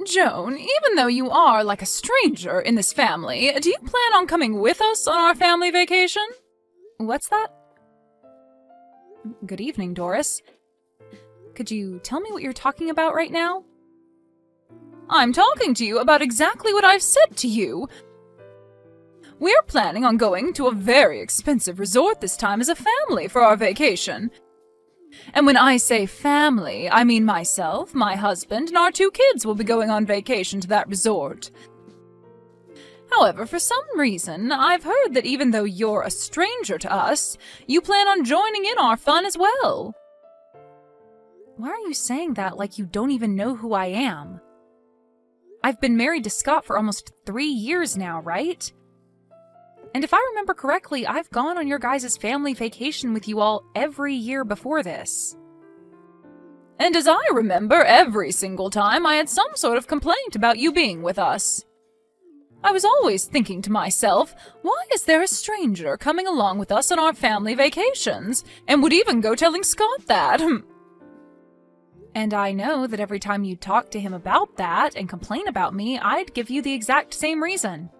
Joan, even though you are like a stranger in this family, do you plan on coming with us on our family vacation? What's that? Good evening, Doris. Could you tell me what you're talking about right now? I'm talking to you about exactly what I've said to you. We're planning on going to a very expensive resort this time as a family for our vacation. And when I say family, I mean myself, my husband, and our 2 kids will be going on vacation to that resort. However, for some reason, I've heard that even though you're a stranger to us, you plan on joining in our fun as well. Why are you saying that like you don't even know who I am? I've been married to Scott for almost 3 years now, right? And if I remember correctly, I've gone on your guys' family vacation with you all every year before this. And as I remember, every single time I had some sort of complaint about you being with us. I was always thinking to myself, why is there a stranger coming along with us on our family vacations? And would even go telling Scott that. And I know that every time you talk to him about that and complain about me, I'd give you the exact same reason.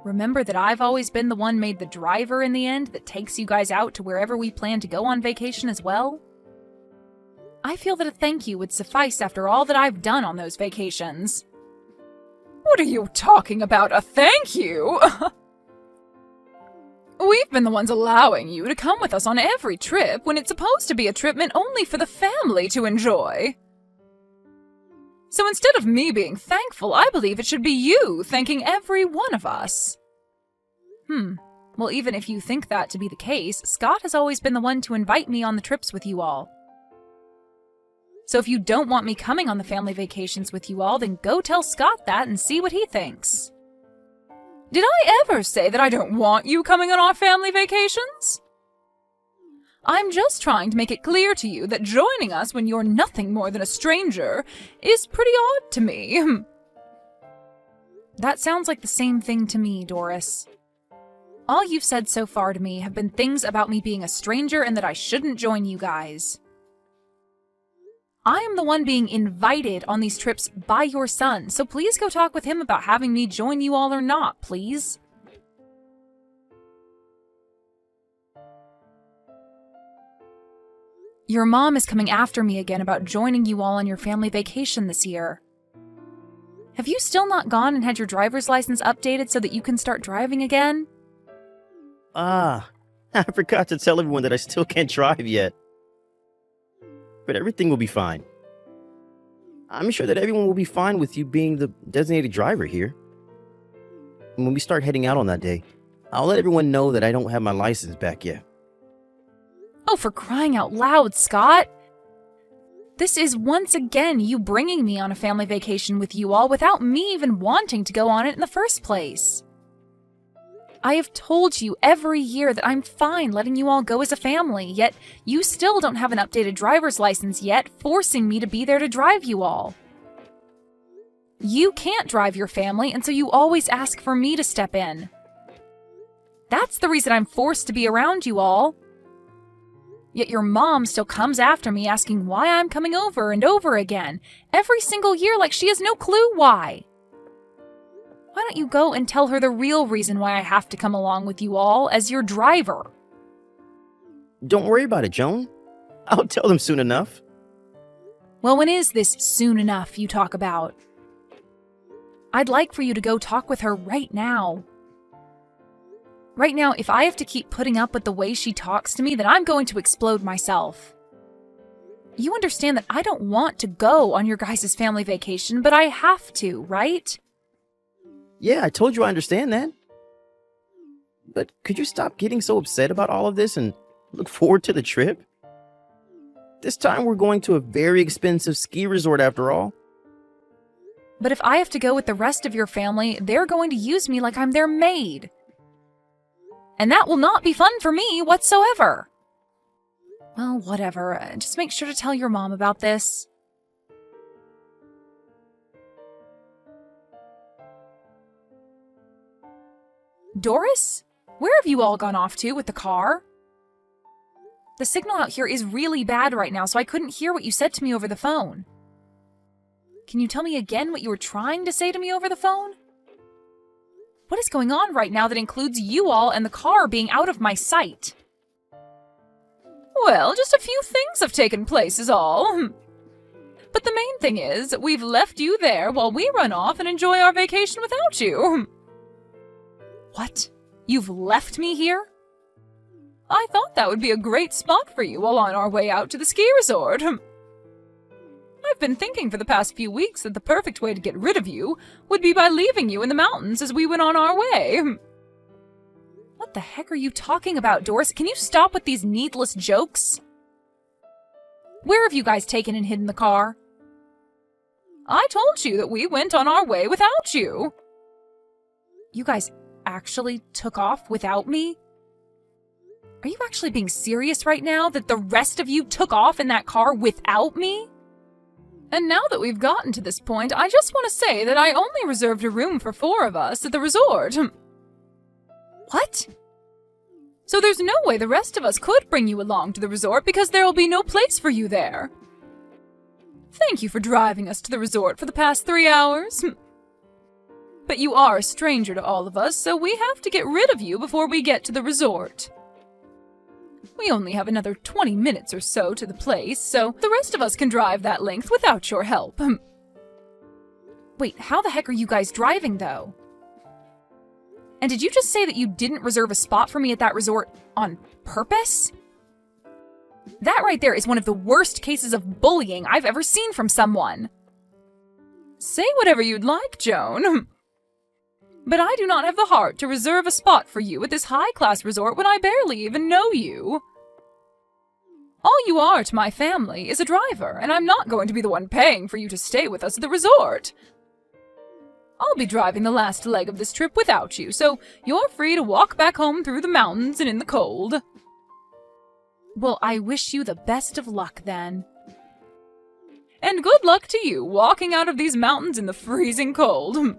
Remember that I've always been the one made the driver in the end that takes you guys out to wherever we plan to go on vacation as well? I feel that a thank you would suffice after all that I've done on those vacations. What are you talking about, a thank you? We've been the ones allowing you to come with us on every trip when it's supposed to be a trip meant only for the family to enjoy. So instead of me being thankful, I believe it should be you thanking every one of us. Well, even if you think that to be the case, Scott has always been the one to invite me on the trips with you all. So if you don't want me coming on the family vacations with you all, then go tell Scott that and see what he thinks. Did I ever say that I don't want you coming on our family vacations? I'm just trying to make it clear to you that joining us when you're nothing more than a stranger is pretty odd to me. That sounds like the same thing to me, Doris. All you've said so far to me have been things about me being a stranger and that I shouldn't join you guys. I am the one being invited on these trips by your son, so please go talk with him about having me join you all or not, please. Your mom is coming after me again about joining you all on your family vacation this year. Have you still not gone and had your driver's license updated so that you can start driving again? I forgot to tell everyone that I still can't drive yet. But everything will be fine. I'm sure that everyone will be fine with you being the designated driver here. And when we start heading out on that day, I'll let everyone know that I don't have my license back yet. Oh, for crying out loud, Scott! This is once again you bringing me on a family vacation with you all without me even wanting to go on it in the first place. I have told you every year that I'm fine letting you all go as a family, yet you still don't have an updated driver's license yet, forcing me to be there to drive you all. You can't drive your family, and so you always ask for me to step in. That's the reason I'm forced to be around you all. Yet your mom still comes after me asking why I'm coming over and over again, every single year like she has no clue why. Why don't you go and tell her the real reason why I have to come along with you all as your driver? Don't worry about it, Joan. I'll tell them soon enough. Well, when is this soon enough you talk about? I'd like for you to go talk with her right now. Right now, if I have to keep putting up with the way she talks to me, then I'm going to explode myself. You understand that I don't want to go on your guys' family vacation, but I have to, right? Yeah, I told you I understand that. But could you stop getting so upset about all of this and look forward to the trip? This time we're going to a very expensive ski resort after all. But if I have to go with the rest of your family, they're going to use me like I'm their maid. And that will not be fun for me whatsoever. Well, whatever. Just make sure to tell your mom about this. Doris? Where have you all gone off to with the car? The signal out here is really bad right now, so I couldn't hear what you said to me over the phone. Can you tell me again what you were trying to say to me over the phone? What is going on right now that includes you all and the car being out of my sight? Well, just a few things have taken place is all. But the main thing is, we've left you there while we run off and enjoy our vacation without you. What? You've left me here? I thought that would be a great spot for you while on our way out to the ski resort. I've been thinking for the past few weeks that the perfect way to get rid of you would be by leaving you in the mountains as we went on our way. What the heck are you talking about, Doris? Can you stop with these needless jokes? Where have you guys taken and hidden the car? I told you that we went on our way without you. You guys actually took off without me? Are you actually being serious right now that the rest of you took off in that car without me? And now that we've gotten to this point, I just want to say that I only reserved a room for 4 of us at the resort. What? So there's no way the rest of us could bring you along to the resort because there will be no place for you there. Thank you for driving us to the resort for the past 3 hours. But you are a stranger to all of us, so we have to get rid of you before we get to the resort. We only have another 20 minutes or so to the place, so the rest of us can drive that length without your help. Wait, how the heck are you guys driving, though? And did you just say that you didn't reserve a spot for me at that resort on purpose? That right there is one of the worst cases of bullying I've ever seen from someone. Say whatever you'd like, Joan. But I do not have the heart to reserve a spot for you at this high-class resort when I barely even know you. All you are to my family is a driver, and I'm not going to be the one paying for you to stay with us at the resort. I'll be driving the last leg of this trip without you, so you're free to walk back home through the mountains and in the cold. Well, I wish you the best of luck, then. And good luck to you, walking out of these mountains in the freezing cold.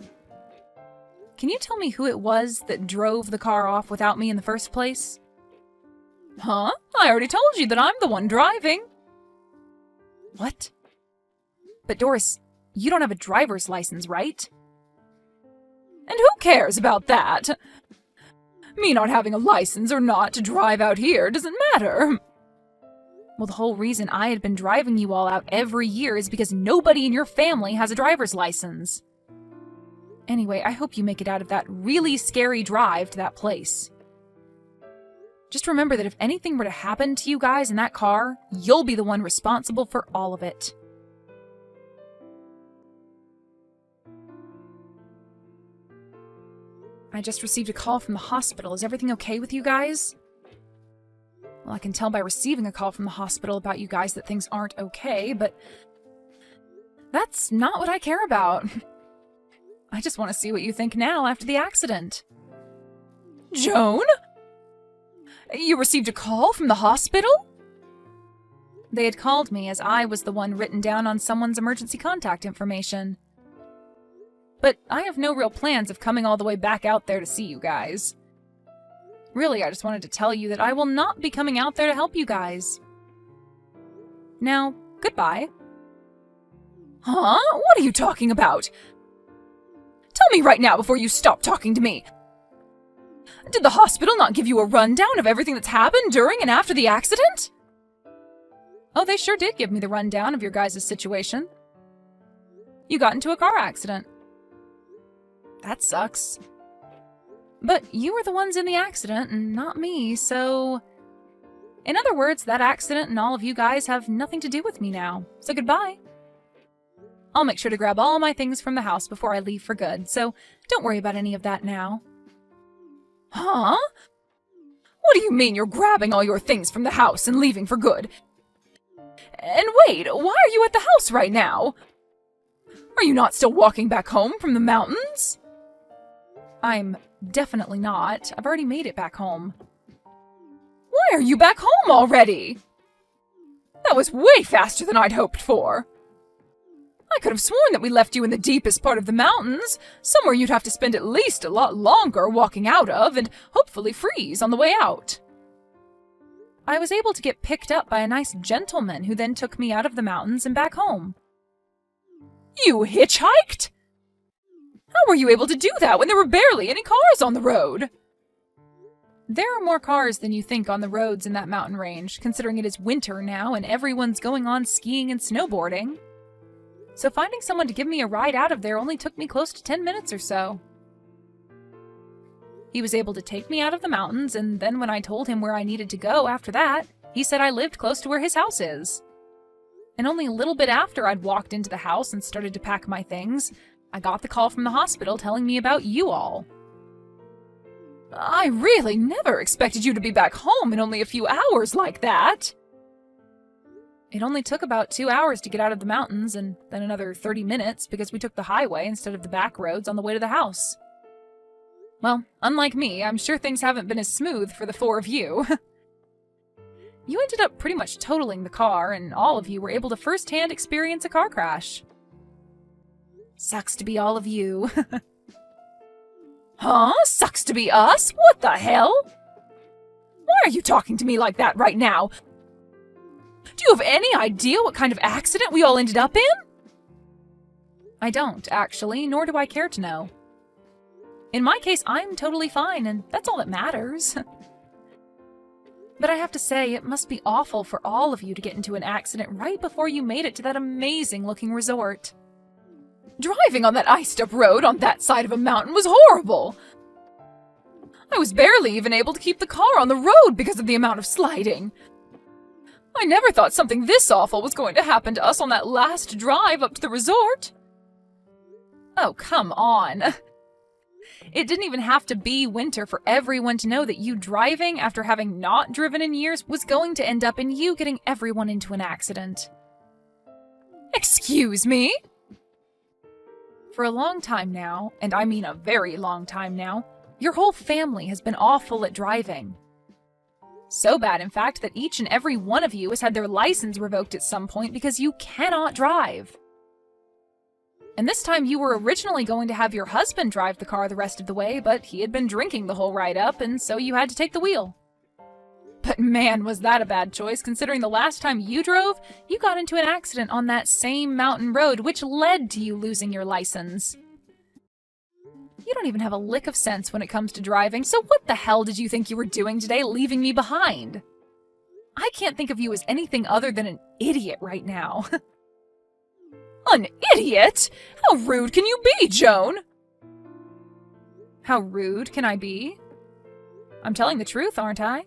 Can you tell me who it was that drove the car off without me in the first place? Huh? I already told you that I'm the one driving. What? But Doris, you don't have a driver's license, right? And who cares about that? Me not having a license or not to drive out here doesn't matter. Well, the whole reason I had been driving you all out every year is because nobody in your family has a driver's license. Anyway, I hope you make it out of that really scary drive to that place. Just remember that if anything were to happen to you guys in that car, you'll be the one responsible for all of it. I just received a call from the hospital. Is everything okay with you guys? Well, I can tell by receiving a call from the hospital about you guys that things aren't okay, but that's not what I care about. I just want to see what you think now after the accident. Joan? You received a call from the hospital? They had called me as I was the one written down on someone's emergency contact information. But I have no real plans of coming all the way back out there to see you guys. Really, I just wanted to tell you that I will not be coming out there to help you guys. Now, goodbye. Huh? What are you talking about? Tell me right now before you stop talking to me. Did the hospital not give you a rundown of everything that's happened during and after the accident? Oh, they sure did give me the rundown of your guys' situation. You got into a car accident. That sucks. But you were the ones in the accident and not me, so... In other words, that accident and all of you guys have nothing to do with me now, so goodbye. I'll make sure to grab all my things from the house before I leave for good, so don't worry about any of that now. Huh? What do you mean you're grabbing all your things from the house and leaving for good? And wait, why are you at the house right now? Are you not still walking back home from the mountains? I'm definitely not. I've already made it back home. Why are you back home already? That was way faster than I'd hoped for. I could have sworn that we left you in the deepest part of the mountains, somewhere you'd have to spend at least a lot longer walking out of and hopefully freeze on the way out. I was able to get picked up by a nice gentleman who then took me out of the mountains and back home. You hitchhiked? How were you able to do that when there were barely any cars on the road? There are more cars than you think on the roads in that mountain range, considering it is winter now and everyone's going on skiing and snowboarding. So finding someone to give me a ride out of there only took me close to 10 minutes or so. He was able to take me out of the mountains, and then when I told him where I needed to go after that, he said I lived close to where his house is. And only a little bit after I'd walked into the house and started to pack my things, I got the call from the hospital telling me about you all. I really never expected you to be back home in only a few hours like that. It only took about 2 hours to get out of the mountains, and then another 30 minutes because we took the highway instead of the back roads on the way to the house. Well, unlike me, I'm sure things haven't been as smooth for the four of you. You ended up pretty much totaling the car, and all of you were able to first-hand experience a car crash. Sucks to be all of you. Huh? Sucks to be us? What the hell? Why are you talking to me like that right now? Do you have any idea what kind of accident we all ended up in? I don't, actually, nor do I care to know. In my case, I'm totally fine, and that's all that matters. But I have to say, it must be awful for all of you to get into an accident right before you made it to that amazing-looking resort. Driving on that iced-up road on that side of a mountain was horrible. I was barely even able to keep the car on the road because of the amount of sliding. I never thought something this awful was going to happen to us on that last drive up to the resort. Oh, come on. It didn't even have to be winter for everyone to know that you driving after having not driven in years was going to end up in you getting everyone into an accident. Excuse me? For a long time now, and I mean a very long time now, your whole family has been awful at driving. So bad, in fact, that each and every one of you has had their license revoked at some point because you cannot drive. And this time you were originally going to have your husband drive the car the rest of the way, but he had been drinking the whole ride up, and so you had to take the wheel. But man, was that a bad choice, considering the last time you drove, you got into an accident on that same mountain road, which led to you losing your license. You don't even have a lick of sense when it comes to driving, so what the hell did you think you were doing today, leaving me behind? I can't think of you as anything other than an idiot right now. An idiot? How rude can you be, Joan? How rude can I be? I'm telling the truth, aren't I?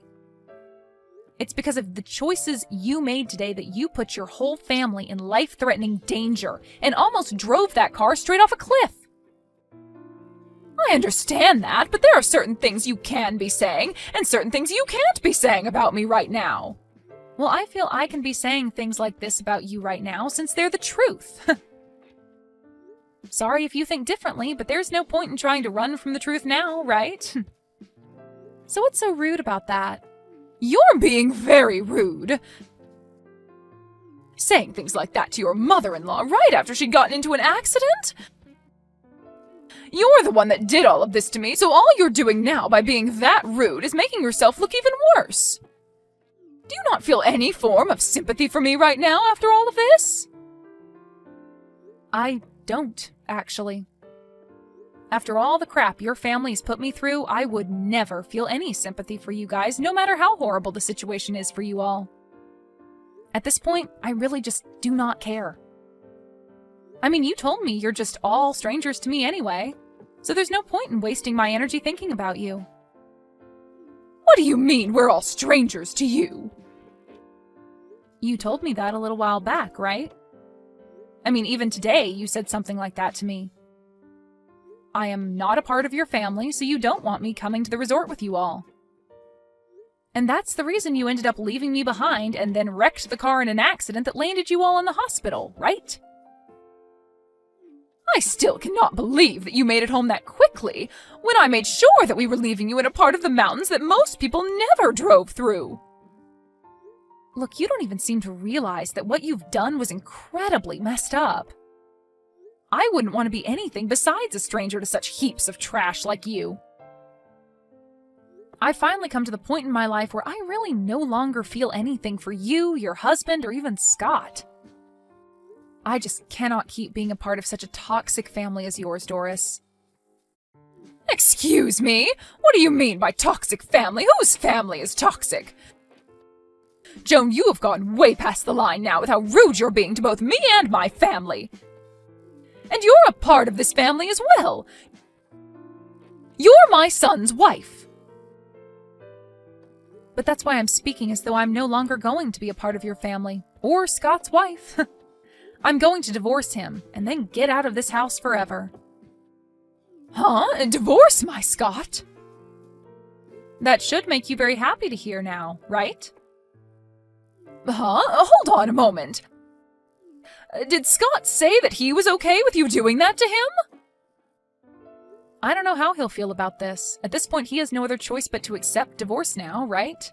It's because of the choices you made today that you put your whole family in life-threatening danger and almost drove that car straight off a cliff. I understand that, but there are certain things you can be saying and certain things you can't be saying about me right now. Well, I feel I can be saying things like this about you right now since they're the truth. Sorry if you think differently, but there's no point in trying to run from the truth now, right? So what's so rude about that? You're being very rude. Saying things like that to your mother-in-law right after she'd gotten into an accident? You're the one that did all of this to me, so all you're doing now by being that rude is making yourself look even worse. Do you not feel any form of sympathy for me right now after all of this? I don't, actually. After all the crap your family's put me through, I would never feel any sympathy for you guys, no matter how horrible the situation is for you all. At this point, I really just do not care. I mean, you told me you're just all strangers to me anyway, so there's no point in wasting my energy thinking about you. What do you mean we're all strangers to you? You told me that a little while back, right? I mean, even today you said something like that to me. I am not a part of your family, so you don't want me coming to the resort with you all. And that's the reason you ended up leaving me behind and then wrecked the car in an accident that landed you all in the hospital, right? I still cannot believe that you made it home that quickly, when I made sure that we were leaving you in a part of the mountains that most people never drove through. Look, you don't even seem to realize that what you've done was incredibly messed up. I wouldn't want to be anything besides a stranger to such heaps of trash like you. I've finally come to the point in my life where I really no longer feel anything for you, your husband, or even Scott. I just cannot keep being a part of such a toxic family as yours, Doris. Excuse me? What do you mean by toxic family? Whose family is toxic? Joan, you have gone way past the line now with how rude you're being to both me and my family. And you're a part of this family as well. You're my son's wife. But that's why I'm speaking as though I'm no longer going to be a part of your family, or Scott's wife. I'm going to divorce him, and then get out of this house forever. Huh? And divorce my Scott? That should make you very happy to hear now, right? Huh? Hold on a moment. Did Scott say that he was okay with you doing that to him? I don't know how he'll feel about this. At this point, he has no other choice but to accept divorce now, right?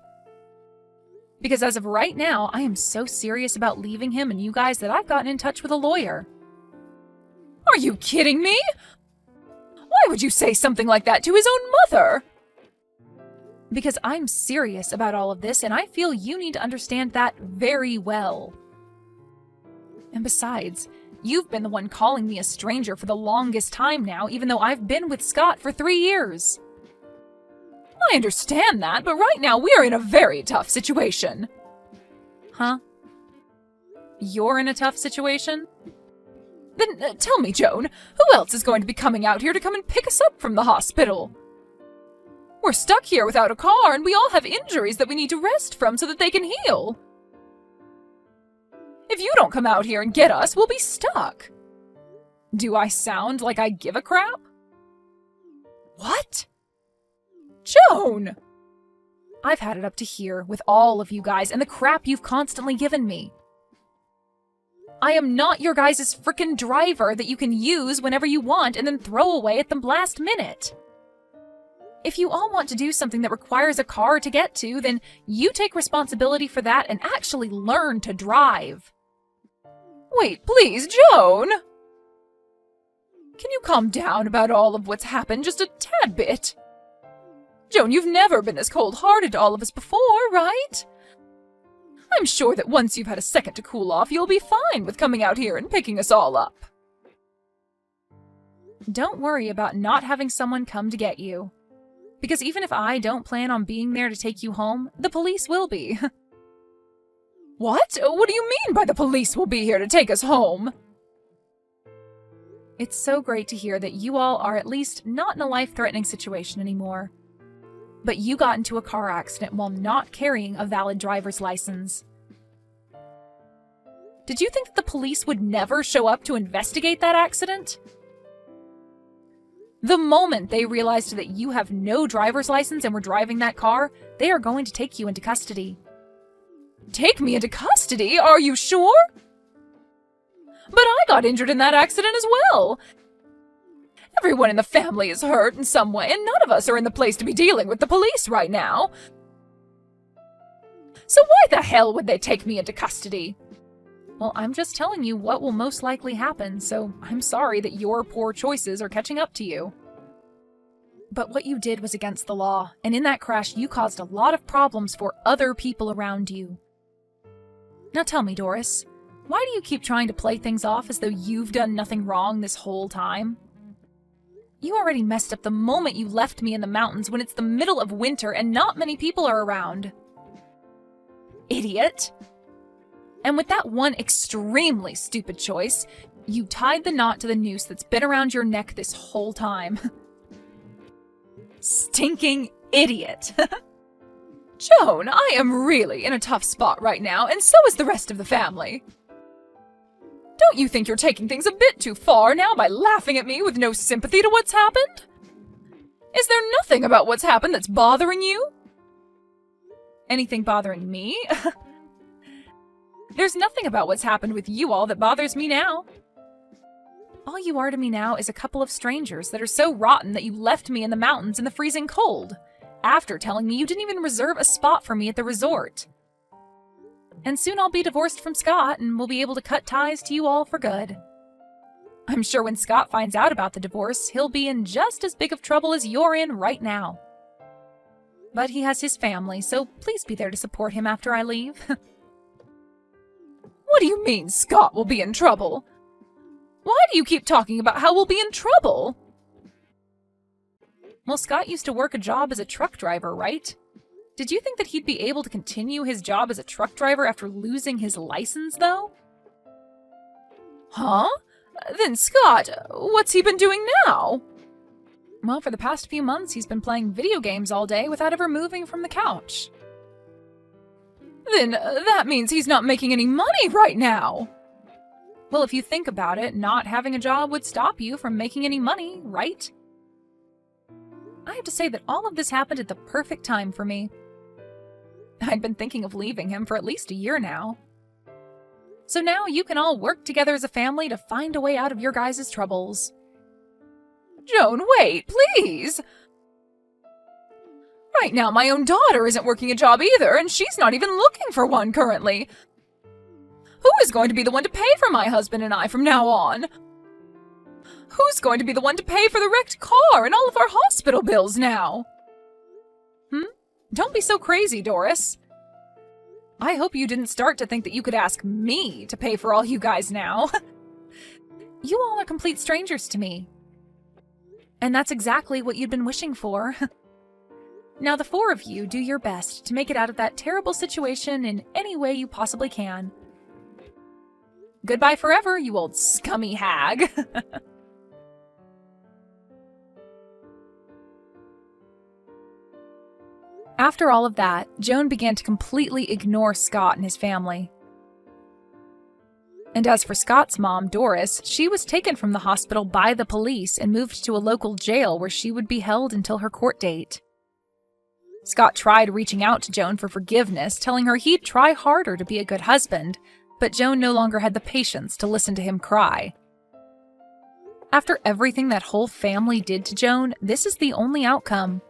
Because as of right now, I am so serious about leaving him and you guys that I've gotten in touch with a lawyer. Are you kidding me? Why would you say something like that to his own mother? Because I'm serious about all of this, and I feel you need to understand that very well. And besides, you've been the one calling me a stranger for the longest time now, even though I've been with Scott for 3 years. I understand that, but right now we are in a very tough situation. Huh? You're in a tough situation? Then tell me, Joan, who else is going to be coming out here to come and pick us up from the hospital? We're stuck here without a car, and we all have injuries that we need to rest from so that they can heal. If you don't come out here and get us, we'll be stuck. Do I sound like I give a crap? What? Joan! I've had it up to here with all of you guys and the crap you've constantly given me. I am not your guys' frickin' driver that you can use whenever you want and then throw away at the last minute. If you all want to do something that requires a car to get to, then you take responsibility for that and actually learn to drive. Wait, please, Joan! Can you calm down about all of what's happened just a tad bit? Joan, you've never been this cold-hearted to all of us before, right? I'm sure that once you've had a second to cool off, you'll be fine with coming out here and picking us all up. Don't worry about not having someone come to get you. Because even if I don't plan on being there to take you home, the police will be. What? What do you mean by the police will be here to take us home? It's so great to hear that you all are at least not in a life-threatening situation anymore. But you got into a car accident while not carrying a valid driver's license. Did you think that the police would never show up to investigate that accident? The moment they realized that you have no driver's license and were driving that car, they are going to take you into custody. Take me into custody? Are you sure? But I got injured in that accident as well. Everyone in the family is hurt in some way, and none of us are in the place to be dealing with the police right now. So why the hell would they take me into custody? Well, I'm just telling you what will most likely happen, so I'm sorry that your poor choices are catching up to you. But what you did was against the law, and in that crash you caused a lot of problems for other people around you. Now tell me, Doris, why do you keep trying to play things off as though you've done nothing wrong this whole time? You already messed up the moment you left me in the mountains when it's the middle of winter and not many people are around. Idiot! And with that one extremely stupid choice, you tied the knot to the noose that's been around your neck this whole time. Stinking idiot! Joan, I am really in a tough spot right now, and so is the rest of the family. Don't you think you're taking things a bit too far now by laughing at me with no sympathy to what's happened? Is there nothing about what's happened that's bothering you? Anything bothering me? There's nothing about what's happened with you all that bothers me now. All you are to me now is a couple of strangers that are so rotten that you left me in the mountains in the freezing cold, after telling me you didn't even reserve a spot for me at the resort. And soon I'll be divorced from Scott, and we'll be able to cut ties to you all for good. I'm sure when Scott finds out about the divorce, he'll be in just as big of trouble as you're in right now. But he has his family, so please be there to support him after I leave. What do you mean Scott will be in trouble? Why do you keep talking about how we'll be in trouble? Well, Scott used to work a job as a truck driver, right? Did you think that he'd be able to continue his job as a truck driver after losing his license, though? Huh? Then Scott, what's he been doing now? Well, for the past few months, he's been playing video games all day without ever moving from the couch. Then that means he's not making any money right now. Well, if you think about it, not having a job would stop you from making any money, right? I have to say that all of this happened at the perfect time for me. I'd been thinking of leaving him for at least a year now. So now you can all work together as a family to find a way out of your guys' troubles. Joan, wait, please! Right now, my own daughter isn't working a job either, and she's not even looking for one currently. Who is going to be the one to pay for my husband and I from now on? Who's going to be the one to pay for the wrecked car and all of our hospital bills now? Don't be so crazy, Doris. I hope you didn't start to think that you could ask me to pay for all you guys now. You all are complete strangers to me. And that's exactly what you'd been wishing for. Now the four of you do your best to make it out of that terrible situation in any way you possibly can. Goodbye forever, you old scummy hag. After all of that, Joan began to completely ignore Scott and his family. And as for Scott's mom, Doris, she was taken from the hospital by the police and moved to a local jail where she would be held until her court date. Scott tried reaching out to Joan for forgiveness, telling her he'd try harder to be a good husband, but Joan no longer had the patience to listen to him cry. After everything that whole family did to Joan, this is the only outcome.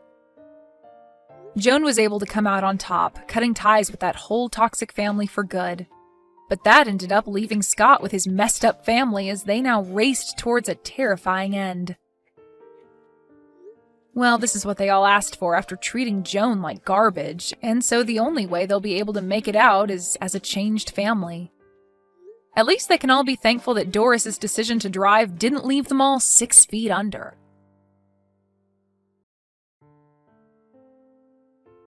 Joan was able to come out on top, cutting ties with that whole toxic family for good. But that ended up leaving Scott with his messed up family as they now raced towards a terrifying end. Well, this is what they all asked for after treating Joan like garbage, and so the only way they'll be able to make it out is as a changed family. At least they can all be thankful that Doris's decision to drive didn't leave them all 6 feet under.